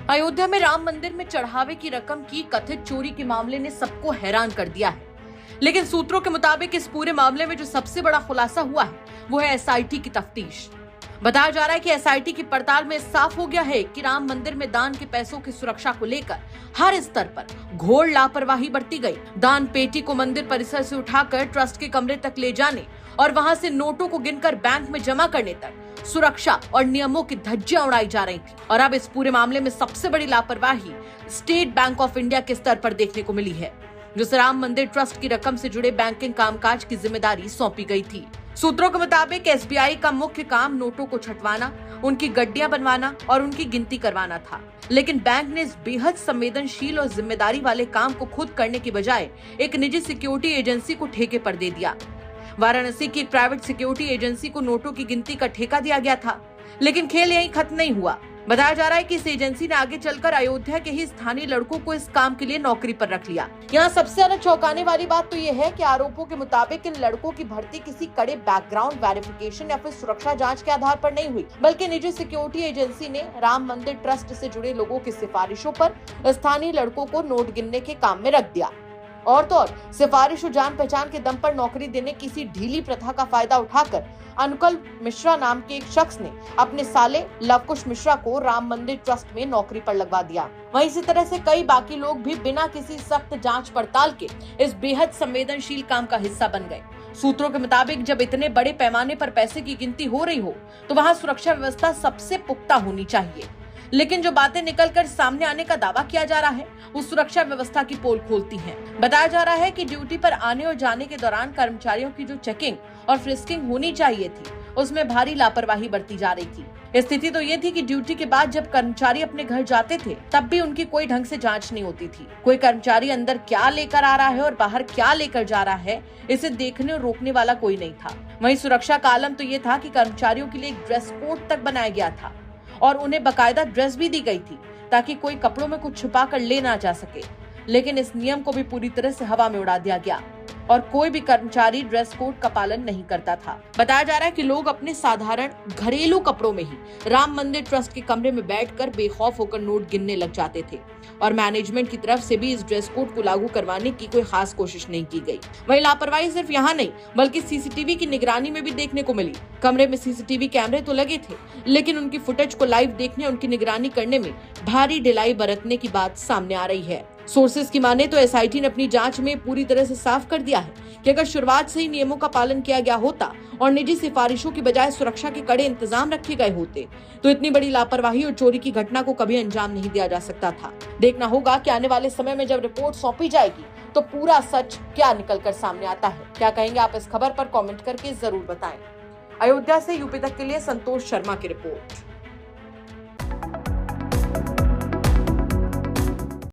अयोध्या में राम मंदिर में चढ़ावे की रकम की कथित चोरी के मामले ने सबको हैरान कर दिया है। लेकिन सूत्रों के मुताबिक इस पूरे मामले में जो सबसे बड़ा खुलासा हुआ है वो है एसआईटी की तफ्तीश। बताया जा रहा है कि एसआईटी की पड़ताल में साफ हो गया है कि राम मंदिर में दान के पैसों की सुरक्षा को लेकर हर स्तर पर घोर लापरवाही बरती गई। दान पेटी को मंदिर परिसर से उठाकर ट्रस्ट के कमरे तक ले जाने और वहां से नोटों को गिनकर बैंक में जमा करने तक सुरक्षा और नियमों की धज्जियां उड़ाई जा रही थी। और अब इस पूरे मामले में सबसे बड़ी लापरवाही स्टेट बैंक ऑफ इंडिया के स्तर पर देखने को मिली है, जिसे राम मंदिर ट्रस्ट की रकम से जुड़े बैंकिंग कामकाज की जिम्मेदारी सौंपी गई थी। सूत्रों के मुताबिक एसबीआई का मुख्य काम नोटों को छंटवाना, उनकी गड्डियां बनवाना और उनकी गिनती करवाना था। लेकिन बैंक ने इस बेहद संवेदनशील और जिम्मेदारी वाले काम को खुद करने की बजाय एक निजी सिक्योरिटी एजेंसी को ठेके पर दे दिया। वाराणसी की एक प्राइवेट सिक्योरिटी एजेंसी को नोटों की गिनती का ठेका दिया गया था। लेकिन खेल यहीं खत्म नहीं हुआ। बताया जा रहा है कि इस एजेंसी ने आगे चलकर अयोध्या के ही स्थानीय लड़कों को इस काम के लिए नौकरी पर रख लिया। यहाँ सबसे ज्यादा चौंकाने वाली बात तो ये है कि आरोपों के मुताबिक इन लड़कों की भर्ती किसी कड़े बैकग्राउंड वेरिफिकेशन या फिर सुरक्षा जांच के आधार पर नहीं हुई, बल्कि निजी सिक्योरिटी एजेंसी ने राम मंदिर ट्रस्ट से जुड़े लोगों की सिफारिशों पर स्थानीय लड़कों को नोट गिनने के काम में रख दिया। और तो और सिफारिश और जान पहचान के दम पर नौकरी देने की इसी ढीली प्रथा का फायदा उठाकर अनुकल मिश्रा नाम के एक शख्स ने अपने साले लवकुश मिश्रा को राम मंदिर ट्रस्ट में नौकरी पर लगवा दिया। वहीं इसी तरह से कई बाकी लोग भी बिना किसी सख्त जांच पड़ताल के इस बेहद संवेदनशील काम का हिस्सा बन गए। सूत्रों के मुताबिक जब इतने बड़े पैमाने पर पैसे की गिनती हो रही हो तो वहाँ सुरक्षा व्यवस्था सबसे पुख्ता होनी चाहिए। लेकिन जो बातें निकलकर सामने आने का दावा किया जा रहा है वो सुरक्षा व्यवस्था की पोल खोलती हैं। बताया जा रहा है कि ड्यूटी पर आने और जाने के दौरान कर्मचारियों की जो चेकिंग और फ्रिस्किंग होनी चाहिए थी उसमें भारी लापरवाही बरती जा रही थी। स्थिति तो ये थी कि ड्यूटी के बाद जब कर्मचारी अपने घर जाते थे तब भी उनकी कोई ढंग से जांच नहीं होती थी। कोई कर्मचारी अंदर क्या लेकर आ रहा है और बाहर क्या लेकर जा रहा है इसे देखने और रोकने वाला कोई नहीं था। वहीं सुरक्षा का आलम तो ये था कि कर्मचारियों के लिए एक ड्रेस कोड तक बनाया गया था और उन्हें बकायदा ड्रेस भी दी गई थी ताकि कोई कपड़ों में कुछ छुपा कर ले ना जा सके। लेकिन इस नियम को भी पूरी तरह से हवा में उड़ा दिया गया और कोई भी कर्मचारी ड्रेस कोड का पालन नहीं करता था। बताया जा रहा है कि लोग अपने साधारण घरेलू कपड़ों में ही राम मंदिर ट्रस्ट के कमरे में बैठकर बेखौफ होकर नोट गिनने लग जाते थे और मैनेजमेंट की तरफ से भी इस ड्रेस कोड को लागू करवाने की कोई खास कोशिश नहीं की गई। वही लापरवाही सिर्फ यहाँ नहीं बल्कि सीसीटीवी की निगरानी में भी देखने को मिली। कमरे में सीसीटीवी कैमरे तो लगे थे लेकिन उनकी फुटेज को लाइव देखने, उनकी निगरानी करने में भारी ढिलाई बरतने की बात सामने आ रही है। सोर्सेज की माने तो एसआईटी ने अपनी जांच में पूरी तरह से साफ कर दिया है कि अगर शुरुआत से ही नियमों का पालन किया गया होता और निजी सिफारिशों की बजाय सुरक्षा के कड़े इंतजाम रखे गए होते तो इतनी बड़ी लापरवाही और चोरी की घटना को कभी अंजाम नहीं दिया जा सकता था। देखना होगा कि आने वाले समय में जब रिपोर्ट सौंपी जाएगी तो पूरा सच क्या निकल कर सामने आता है। क्या कहेंगे आप इस खबर पर कमेंट करके जरूर बताएं। अयोध्या से यूपी तक के लिए संतोष शर्मा की रिपोर्ट।